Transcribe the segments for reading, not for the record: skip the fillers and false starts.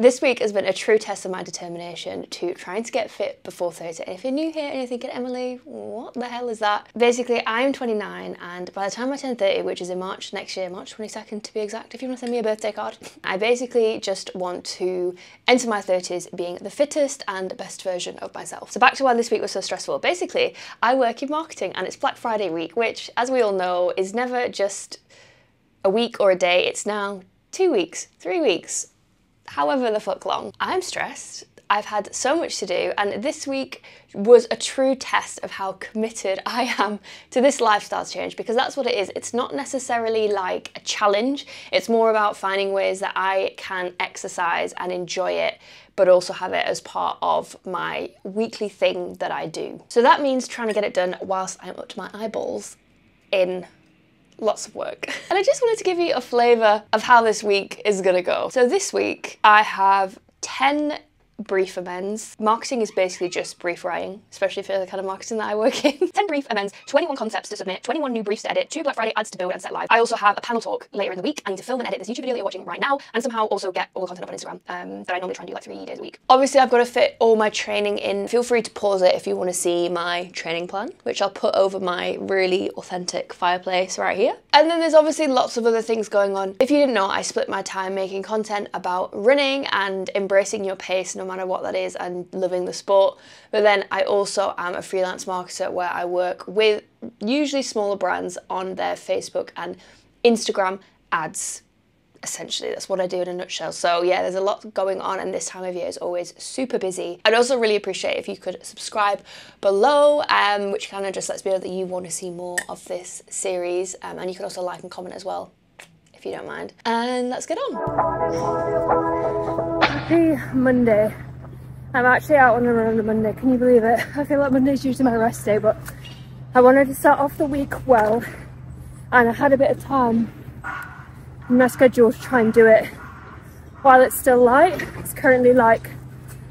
This week has been a true test of my determination to trying to get fit before 30. And if you're new here and you're thinking, Emily, what the hell is that? Basically, I'm 29 and by the time I turn 30, which is in March next year, March 22nd to be exact, if you want to send me a birthday card, I basically just want to enter my 30s being the fittest and best version of myself. So back to why this week was so stressful. Basically, I work in marketing and it's Black Friday week, which, as we all know, is never just a week or a day. It's now 2 weeks, 3 weeks, however the fuck long. I'm stressed. I've had so much to do, and this week was a true test of how committed I am to this lifestyle change, because that's what it is. It's not necessarily like a challenge. It's more about finding ways that I can exercise and enjoy it, but also have it as part of my weekly thing that I do. So that means trying to get it done whilst I'm up to my eyeballs in lots of work. And I just wanted to give you a flavour of how this week is gonna go. So this week I have 10 brief amends. Marketing is basically just brief writing, especially for the kind of marketing that I work in. 10 brief amends, 21 concepts to submit, 21 new briefs to edit, 2 Black Friday ads to build and set live. I also have a panel talk later in the week. I need to film and edit this YouTube video that you're watching right now, and somehow also get all the content up on Instagram that I normally try and do like 3 days a week. Obviously, I've got to fit all my training in. Feel free to pause it if you want to see my training plan, which I'll put over my really authentic fireplace right here. And then there's obviously lots of other things going on. If you didn't know, I split my time making content about running and embracing your pace no matter what that is, and loving the sport. But then I also am a freelance marketer where I work with usually smaller brands on their Facebook and Instagram ads. Essentially, that's what I do in a nutshell. So yeah, there's a lot going on, and this time of year is always super busy. I'd also really appreciate if you could subscribe below, which kind of just lets me know that you want to see more of this series. And you can also like and comment as well, if you don't mind. And let's get on. Happy Monday. I'm actually out on a run on a Monday, can you believe it? I feel like Monday's usually my rest day, but I wanted to start off the week well, and I had a bit of time in my schedule to try and do it while it's still light. It's currently like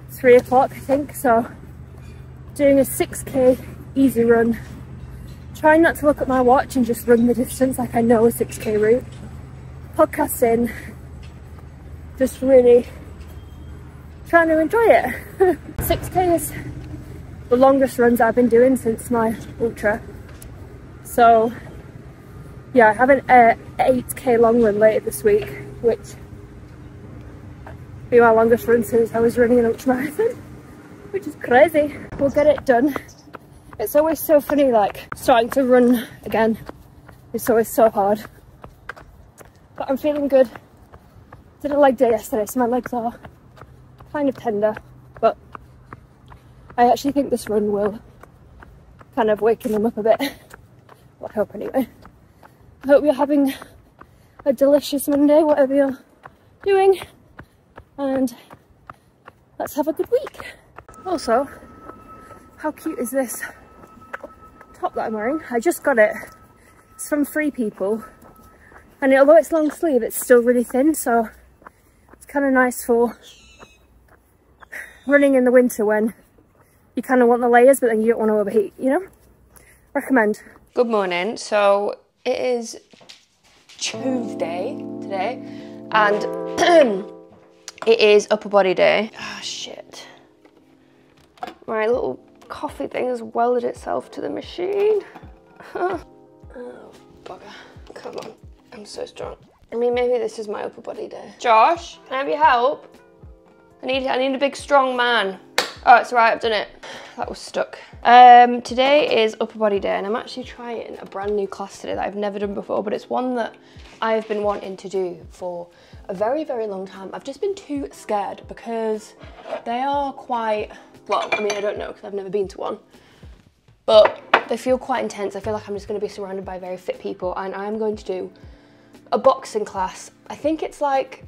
3 o'clock, I think, so doing a 6k easy run. Trying not to look at my watch and just run the distance like I know a 6k route. Podcasting, just really trying to enjoy it. 6k is the longest runs I've been doing since my ultra. So yeah, I have an 8k long run later this week, which will be my longest run since I was running an ultramarathon, which is crazy. We'll get it done. It's always so funny, like starting to run again. It's always so hard. But I'm feeling good. Did a leg day yesterday, so my legs are kind of tender, but I actually think this run will kind of waken them up a bit. Well, I hope anyway. I hope you're having a delicious Monday, whatever you're doing, and let's have a good week. Also, how cute is this top that I'm wearing? I just got it. It's from Free People, and although it's long sleeve, it's still really thin, so it's kind of nice for running in the winter when you kind of want the layers, but then you don't want to overheat, you know? Recommend. Good morning. So it is Tuesday today, and it is upper body day. Ah, shit. My little coffee thing has welded itself to the machine. Oh, bugger. Come on. I'm so strong. I mean, maybe this is my upper body day. Josh, can I have your help? I need a big strong man. Oh, it's all right, I've done it. That was stuck. Today is upper body day, and I'm actually trying a brand new class today that I've never done before, but it's one that I've been wanting to do for a very, very long time. I've just been too scared because they are quite, well, I mean, I don't know because I've never been to one, but they feel quite intense. I feel like I'm just going to be surrounded by very fit people, and I'm going to do a boxing class. I think it's like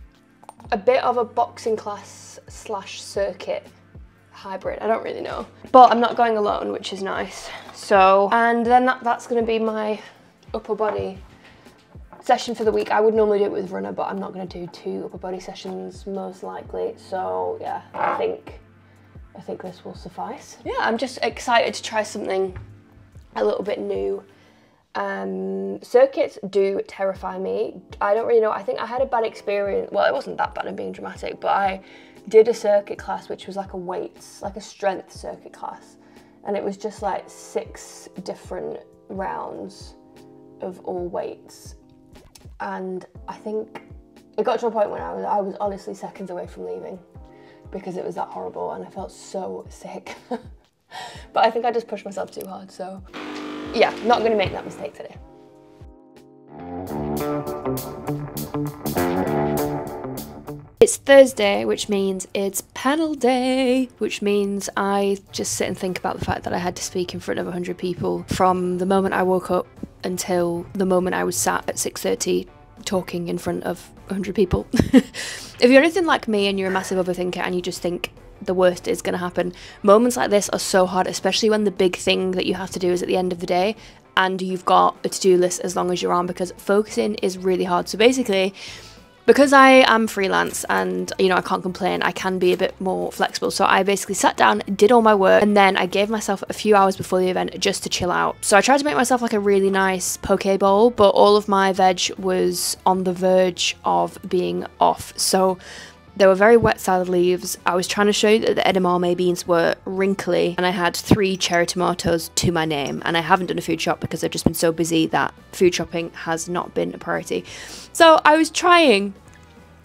a bit of a boxing class slash circuit hybrid, I don't really know. But I'm not going alone, which is nice. So, and then that's gonna be my upper body session for the week. I would normally do it with runner, but I'm not gonna do 2 upper body sessions most likely. So yeah, I think this will suffice. Yeah, I'm just excited to try something a little bit new Circuits do terrify me. I don't really know. I think I had a bad experience. Well, it wasn't that bad, I'm being dramatic, but I did a circuit class which was like a weights, like a strength circuit class. And it was just like 6 different rounds of all weights. And I think it got to a point when I was honestly seconds away from leaving because it was that horrible and I felt so sick. But I think I just pushed myself too hard, so yeah, not gonna make that mistake today. It's Thursday, which means it's panel day, which means I just sit and think about the fact that I had to speak in front of 100 people from the moment I woke up until the moment I was sat at 6:30 talking in front of 100 people. If you're anything like me and you're a massive overthinker and you just think the worst is going to happen, moments like this are so hard, especially when the big thing that you have to do is at the end of the day and you've got a to-do list as long as your arm, because focusing is really hard. So basically, because I am freelance and, you know, I can't complain, I can be a bit more flexible. So I basically sat down, did all my work, and then I gave myself a few hours before the event just to chill out. So I tried to make myself like a really nice poke bowl, but all of my veg was on the verge of being off. So they were very wet salad leaves. I was trying to show you that the edamame beans were wrinkly, and I had 3 cherry tomatoes to my name, and I haven't done a food shop because I've just been so busy that food shopping has not been a priority. So I was trying.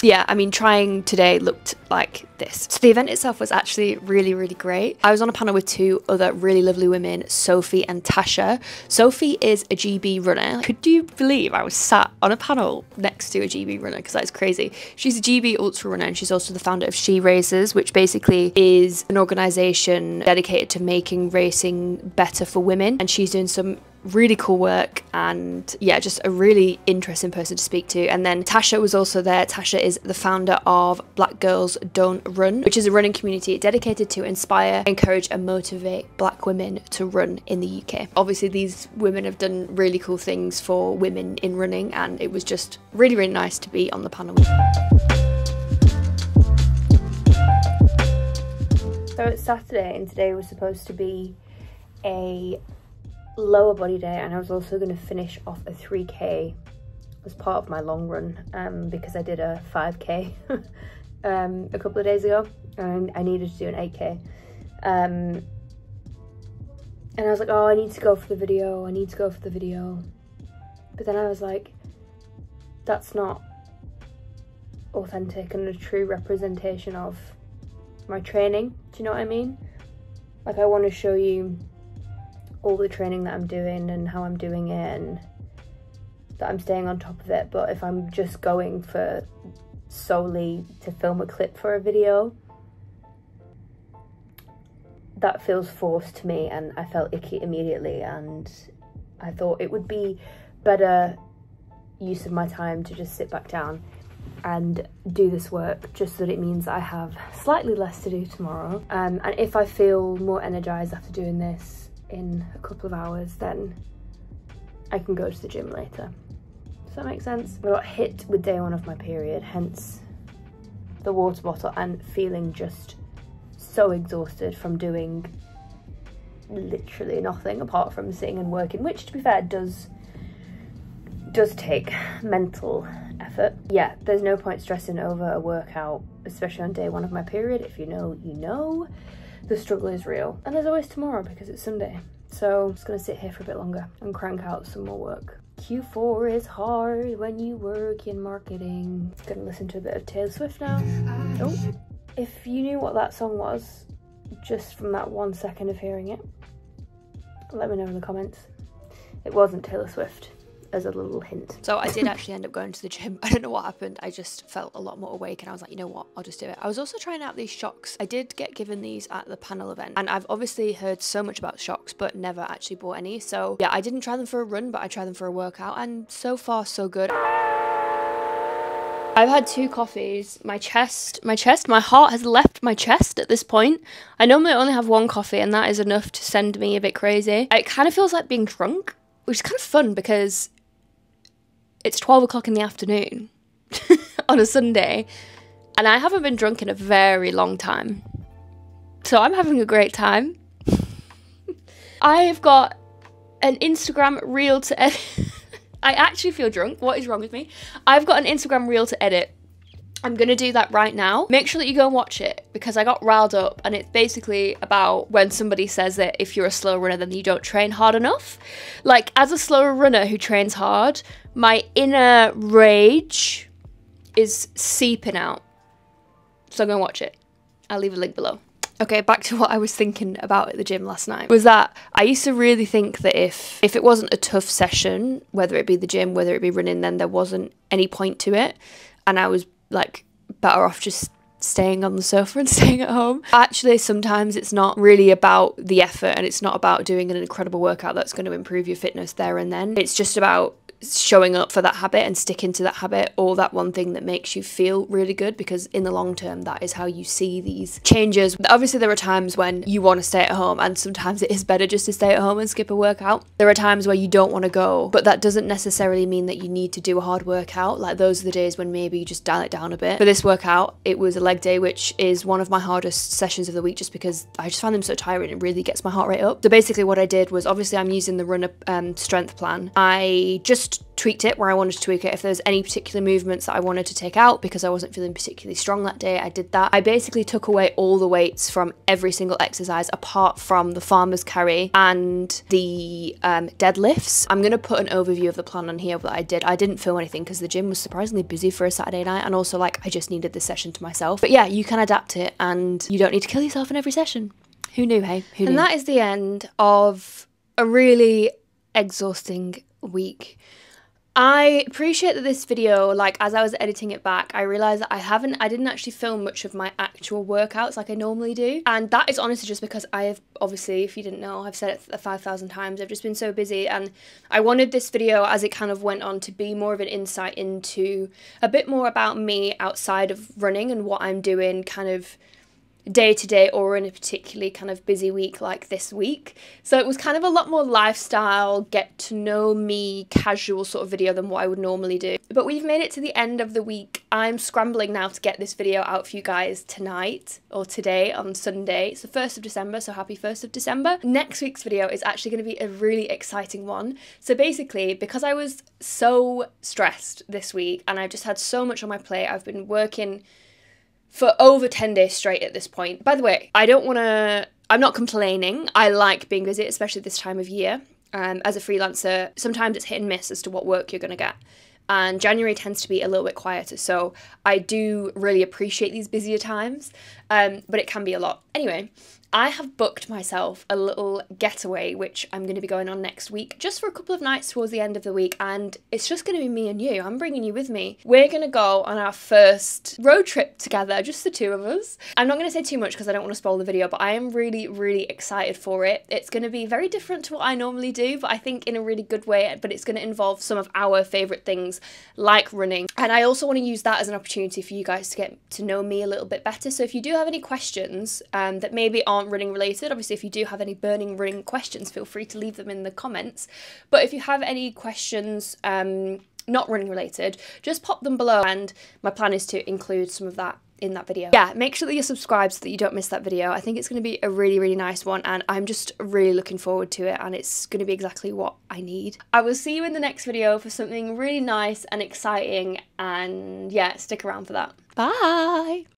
Yeah, I mean, trying today looked like this. So the event itself was actually really, really great. I was on a panel with 2 other really lovely women, Sophie and Tasha. Sophie is a GB runner. Could you believe I was sat on a panel next to a GB runner? Because that's crazy. She's a GB ultra runner and she's also the founder of She Races, which basically is an organisation dedicated to making racing better for women. And she's doing some really cool work, and yeah, just a really interesting person to speak to. And then Tasha was also there. Tasha is the founder of Black Girls Don't Run, which is a running community dedicated to inspire, encourage and motivate black women to run in the UK. Obviously these women have done really cool things for women in running, and it was just really, really nice to be on the panel. So it's Saturday and today was supposed to be a lower body day, and I was also going to finish off a 3k as part of my long run because I did a 5k a couple of days ago and I needed to do an 8k and I was like, oh, I need to go for the video, but then I was like, that's not authentic and a true representation of my training. Do you know what I mean? Like, I want to show you all the training that I'm doing and how I'm doing it and that I'm staying on top of it. But if I'm just going for solely to film a clip for a video, that feels forced to me and I felt icky immediately, and I thought it would be better use of my time to just sit back down and do this work, just so that it means I have slightly less to do tomorrow. And if I feel more energized after doing this in a couple of hours, then I can go to the gym later. Does that make sense? I got hit with day 1 of my period, hence the water bottle, and feeling just so exhausted from doing literally nothing apart from sitting and working, which, to be fair, does take mental effort. Yeah, there's no point stressing over a workout, especially on day 1 of my period. If you know, you know. The struggle is real. And there's always tomorrow because it's Sunday. So I'm just gonna sit here for a bit longer and crank out some more work. Q4 is hard when you work in marketing. Just gonna listen to a bit of Taylor Swift now. Oh, if you knew what that song was, just from that 1 second of hearing it, let me know in the comments. It wasn't Taylor Swift, as a little hint. So I did actually end up going to the gym. I don't know what happened. I just felt a lot more awake and I was like, you know what, I'll just do it. I was also trying out these shocks. I did get given these at the panel event, and I've obviously heard so much about shocks but never actually bought any. So yeah, I didn't try them for a run, but I tried them for a workout, and so far so good. I've had 2 coffees. My heart has left my chest at this point. I normally only have 1 coffee and that is enough to send me a bit crazy. It kind of feels like being drunk, which is kind of fun because it's 12 o'clock in the afternoon on a Sunday and I haven't been drunk in a very long time. So I'm having a great time. I've got an Instagram reel to edit. I actually feel drunk. What is wrong with me? I've got an Instagram reel to edit. I'm gonna do that right now. Make sure that you go and watch it because I got riled up, and it's basically about when somebody says that if you're a slow runner then you don't train hard enough. Like, as a slow runner who trains hard, my inner rage is seeping out. So go and watch it. I'll leave a link below. Okay, back to what I was thinking about at the gym last night, was that I used to really think that if it wasn't a tough session, whether it be the gym, whether it be running, then there wasn't any point to it. And I was like better off just staying on the sofa and staying at home. Actually, sometimes it's not really about the effort, and it's not about doing an incredible workout that's going to improve your fitness there and then. It's just about showing up for that habit and sticking to that habit, or that one thing that makes you feel really good, because in the long term that is how you see these changes. Obviously there are times when you want to stay at home, and sometimes it is better just to stay at home and skip a workout. There are times where you don't want to go, but that doesn't necessarily mean that you need to do a hard workout. Like, those are the days when maybe you just dial it down a bit. For this workout, it was a leg day, which is one of my hardest sessions of the week, just because I just find them so tiring. It really gets my heart rate up. So basically what I did was, obviously I'm using the runner strength plan. I just tweaked it where I wanted to tweak it. If there's any particular movements that I wanted to take out because I wasn't feeling particularly strong that day, I did that. I basically took away all the weights from every single exercise apart from the farmer's carry and the deadlifts. I'm going to put an overview of the plan on here, but I didn't film anything because the gym was surprisingly busy for a Saturday night, and also like I just needed this session to myself. But yeah, you can adapt it and you don't need to kill yourself in every session. Who knew, hey? Who knew? And that is the end of a really exhausting week. I appreciate that this video, like, as I was editing it back, I realised that I didn't actually film much of my actual workouts like I normally do. And that is honestly just because I have, obviously, if you didn't know, I've said it 5,000 times, I've just been so busy, and I wanted this video, as it kind of went on, to be more of an insight into a bit more about me outside of running and what I'm doing kind of day to day, or in a particularly kind of busy week like this week. So it was kind of a lot more lifestyle, get to know me, casual sort of video than what I would normally do. But we've made it to the end of the week. I'm scrambling now to get this video out for you guys tonight, or today on Sunday. It's the 1st of December, so happy 1st of December. Next week's video is actually going to be a really exciting one. So basically, because I was so stressed this week and I've just had so much on my plate, I've been working for over 10 days straight at this point. By the way, I'm not complaining. I like being busy, especially this time of year. As a freelancer, sometimes it's hit and miss as to what work you're gonna get. And January tends to be a little bit quieter, so I do really appreciate these busier times, but it can be a lot. Anyway, I have booked myself a little getaway, which I'm going to be going on next week, just for a couple of nights towards the end of the week, and it's just going to be me and you. I'm bringing you with me. We're going to go on our first road trip together, just the two of us. I'm not going to say too much because I don't want to spoil the video, but I am really, really excited for it. It's going to be very different to what I normally do, but I think in a really good way, but it's going to involve some of our favourite things, like running. And I also want to use that as an opportunity for you guys to get to know me a little bit better. So if you do have any questions that maybe aren't running related, obviously if you do have any burning running questions, feel free to leave them in the comments. But if you have any questions not running related, just pop them below, and my plan is to include some of that in that video. Yeah, make sure that you're subscribed so that you don't miss that video. I think it's going to be a really, really nice one, and I'm just really looking forward to it, and it's going to be exactly what I need. I will see you in the next video for something really nice and exciting, and yeah, stick around for that. Bye!